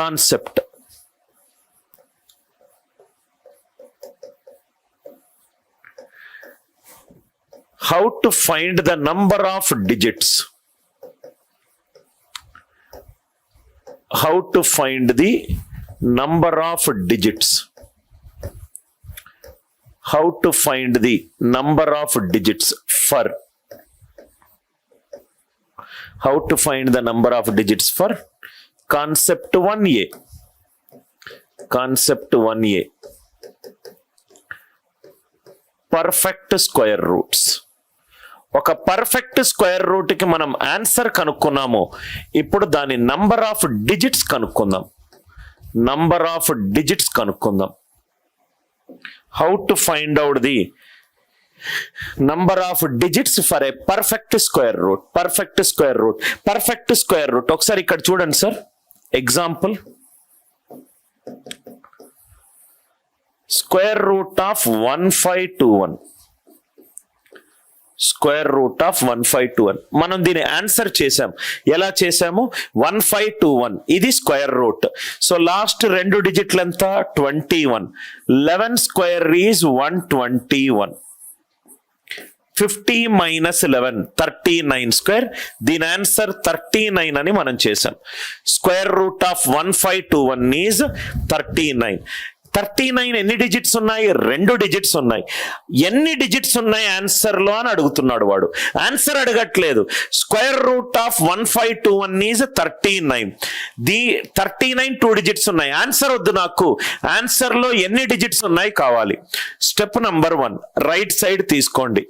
concept. How to find the number of digits. How to find the number of digits. How to find the number of digits for. How to find the number of digits for concept 1a. Concept 1a. Perfect square roots. ఒక perfect square root కి మనం answer కనుక్కున్నాము. ఇప్పుడు దాని number of digits కనుక్కుందాం. Number of digits కనుక్కుందాం. How to find out the number of digits for a perfect square root. Perfect square root. Perfect square root ఒకసారి ఇక్కడ చూడండి sir. Example, square root of 1521. Square root of 1521. మనం దీని answer చేసాం. ఎలా చేసాము? 1521 ఇది స్క్వేర్ రూట్. సో లాస్ట్ రెండు డిజిట్లు ఎంత? 21. 11 స్క్వేర్ ఈజ్ 121. 50 minus 11 39 square. దీని ఆన్సర్ 39 అని మనం చేసాం. Square root of 1521 is 39. 39 ఎన్ని డిజిట్స్ ఉన్నాయి? 2 డిజిట్స్ ఉన్నాయి. ఎన్ని డిజిట్స్ ఉన్నాయి ఆన్సర్ లో అని అడుగుతున్నాడు వాడు. ఆన్సర్ అడగట్లేదు. Square root of 1521 is 39. 39 2 digits ఉన్నాయి. ఆన్సర్ వద్దు నాకు. ఆన్సర్ లో ఎన్ని డిజిట్స్ ఉన్నాయి కావాలి. స్టెప్ నంబర్ 1, రైట్ సైడ్ తీసుకోండి.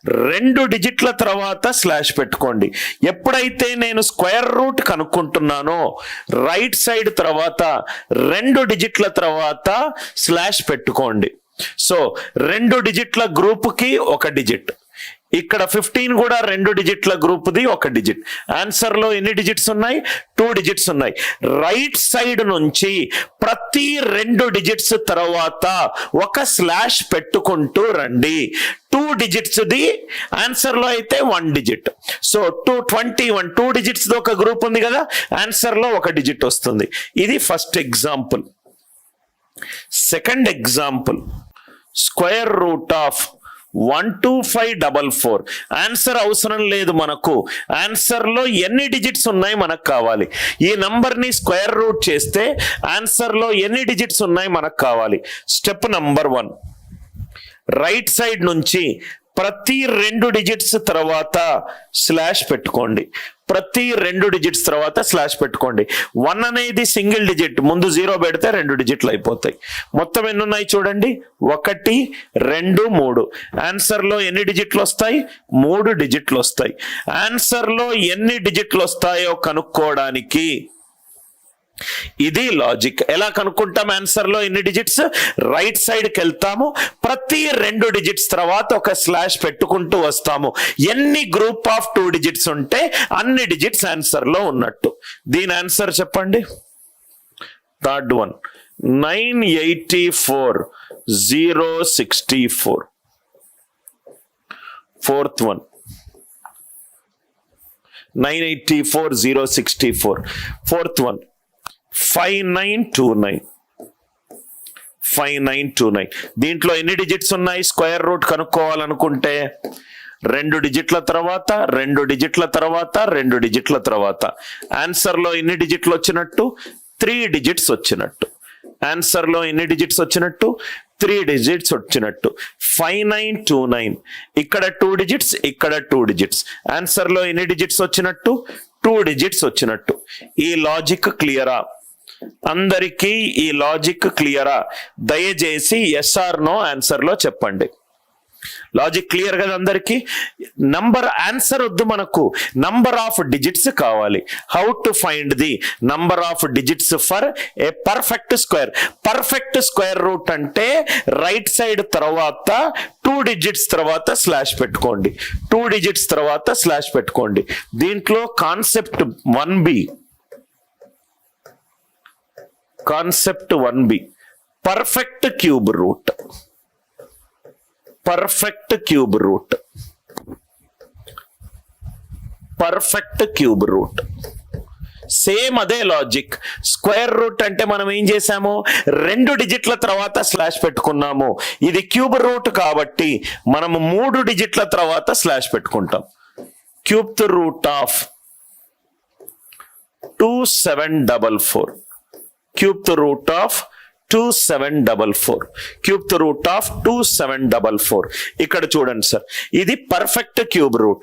2 డిజిట్ల తర్వాత స్లాష్ పెట్టుకోండి. ఎప్పుడైతే నేను స్క్వేర్ రూట్ కనుక్కుంటున్నానో రైట్ సైడ్ తర్వాత 2 డిజిట్ల తర్వాత స్లాష్ పెట్టుకోండి. సో 2 డిజిట్ల గ్రూప్కి 1 డిజిట్. ఇక్కడ 15 కూడా 2 డిజిట్ల గ్రూప్ది 1 డిజిట్. ఆన్సర్ లో ఎన్ని డిజిట్స్ ఉన్నాయి? 2 డిజిట్స్ ఉన్నాయి. రైట్ సైడ్ నుంచి ప్రతి 2 డిజిట్స్ తర్వాత ఒక స్లాష్ పెట్టుకుంటూ రండి. 2 డిజిట్స్ ది ఆన్సర్ లో అయితే 1 డిజిట్. సో 221 2 డిజిట్స్ ఒక గ్రూప్ ఉంది కదా, ఆన్సర్ లో 1 డిజిట్ వస్తుంది. ఇది first example. Second example, square root of 12544. Answer అవసరం లేదు మనకు. ఆన్సర్ లో ఎన్ని డిజిట్స్ ఉన్నాయి మనకు కావాలి. ఈ నంబర్ ని స్క్వేర్ రూట్ చేస్తే ఆన్సర్ లో ఎన్ని డిజిట్స్ ఉన్నాయి మనకు కావాలి. స్టెప్ నంబర్ 1, రైట్ సైడ్ నుంచి ప్రతి 2 డిజిట్స్ తర్వాత స్లాష్ పెట్టుకోండి. ప్రతి 2 డిజిట్స్ తర్వాత స్లాష్ పెట్టుకోండి. 1 అనేది సింగిల్ డిజిట్, ముందు 0 పెడితే 2 డిజిట్లు అయిపోతాయి. మొత్తం ఎన్ని ఉన్నాయి చూడండి, 1 2 3. ఆన్సర్ లో ఎన్ని డిజిట్లు వస్తాయి? 3 డిజిట్లు వస్తాయి. ఆన్సర్ లో ఎన్ని డిజిట్లు వస్తాయో కనుక్కోవడానికి ఇది లాజిక్. ఎలా కనుక్కుంటాం ఆన్సర్ లో ఎన్ని డిజిట్స్? రైట్ సైడ్ కి వెళ్తాము, ప్రతి 2 డిజిట్స్ తర్వాత ఒక స్లాష్ పెట్టుకుంటూ వస్తాము. ఎన్ని గ్రూప్ ఆఫ్ 2 డిజిట్స్ ఉంటే అన్ని డిజిట్స్ ఆన్సర్ లో ఉన్నట్టు. దీని ఆన్సర్ చెప్పండి. Third one 984064. Fourth one 984064. Fourth one 5929. దీంట్లో ఎన్ని డిజిట్స్ ఉన్నాయి? స్క్వేర్ రూట్ కనుక్కోవాలనుకుంటే 2 డిజిట్ల తర్వాత 2 డిజిట్ల తర్వాత 2 డిజిట్ల తర్వాత ఆన్సర్ లో ఎన్ని డిజిట్లు వచ్చినట్టు? 3 డిజిట్స్ వచ్చినట్టు. ఆన్సర్ లో ఎన్ని డిజిట్స్ వచ్చినట్టు? 3 డిజిట్స్ వచ్చినట్టు. 5929. ఇక్కడ 2 డిజిట్స్, ఇక్కడ 2 డిజిట్స్. ఆన్సర్ లో ఎన్ని డిజిట్స్ వచ్చినట్టు? 2 డిజిట్స్ వచ్చినట్టు. ఈ లాజిక్ క్లియరా అందరికీ? ఈ లాజిక్ క్లియరా? దయచేసి ఎస్ ఆర్ నో ఆన్సర్ లో చెప్పండి. లాజిక్ క్లియర్ కదా అందరికి? నంబర్ ఆన్సర్ వద్దు మనకు, నంబర్ ఆఫ్ డిజిట్స్ కావాలి. How to find the number of digits for a perfect square. Perfect square root అంటే రైట్ సైడ్ తర్వాత 2 డిజిట్స్ తర్వాత స్లాష్ పెట్టుకోండి. 2 డిజిట్స్ తర్వాత స్లాష్ పెట్టుకోండి. దీంట్లో concept 1b. Concept 1b perfect cube root. Perfect cube root. Perfect cube root. Same అదే logic. Square root అంటే మనం ఏం చేసాము, 2 డిజిట్ల తర్వాత స్లాష్ పెట్టుకున్నాము. ఇది క్యూబ్ రూట్ కాబట్టి మనము 3 డిజిట్ల తర్వాత స్లాష్ పెట్టుకుంటాం. Cube root of 2744, cube root of 2744, cube root of 2744. ఇక్కడ చూడండి సార్, ఇది perfect cube root.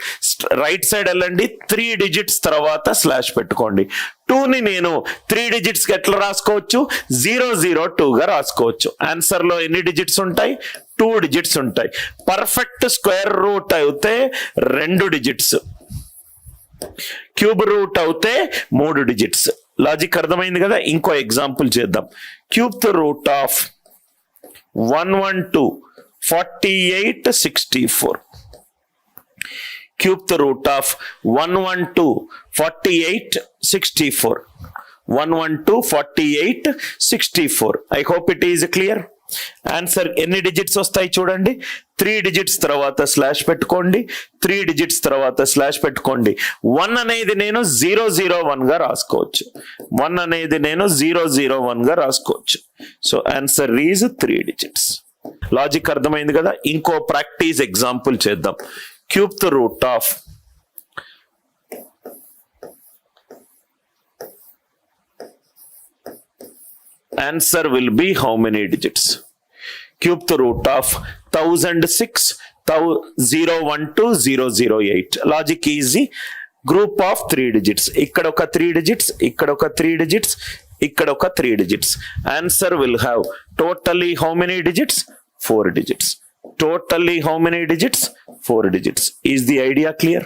Right side వెళ్ళండి, 3 డిజిట్స్ తర్వాత స్లాష్ పెట్టుకోండి. 2ని నేను 3 డిజిట్స్ ఎట్లా రాసుకోవచ్చు, 002గా రాసుకోవచ్చు. ఆన్సర్ లో ఎన్ని డిజిట్స్ ఉంటాయి, 2 డిజిట్స్ ఉంటాయి. పర్ఫెక్ట్ స్క్వేర్ రూట్ అయితే 2 డిజిట్స్, క్యూబ్ రూట్ అవుతే 3 డిజిట్స్. లాజిక్ అర్థమైంది కదా. ఇంకో ఎగ్జాంపుల్ చేద్దాం. Cube root of 112 4864, cube root of 112 4864, 112 4864. I hope it is clear. Answer ఎన్ని డిజిట్స్ వస్తాయి చూడండి, 3 డిజిట్స్ తర్వాత స్లాష్ పెట్టుకోండి, 3 డిజిట్స్ తర్వాత స్లాష్ పెట్టుకోండి. 1 అనేది నేను 001 గా రాసుకోవచ్చు, 1 అనేది నేను 001 గా రాసుకోవచ్చు. So answer is 3 digits. Logic అర్థమైంది కదా. ఇంకో ప్రాక్టీస్ ఎగ్జాంపుల్ చేద్దాం. Cube root of 1006 012 008. Logic easy. Group of 3 digits, ఇక్కడ ఒక 3 డిజిట్స్, ఇక్కడ ఒక 3 డిజిట్స్, ఇక్కడ ఒక 3 digits. Answer will have totally how many digits, 4 digits. Totally how many digits, 4 digits. Is the idea clear?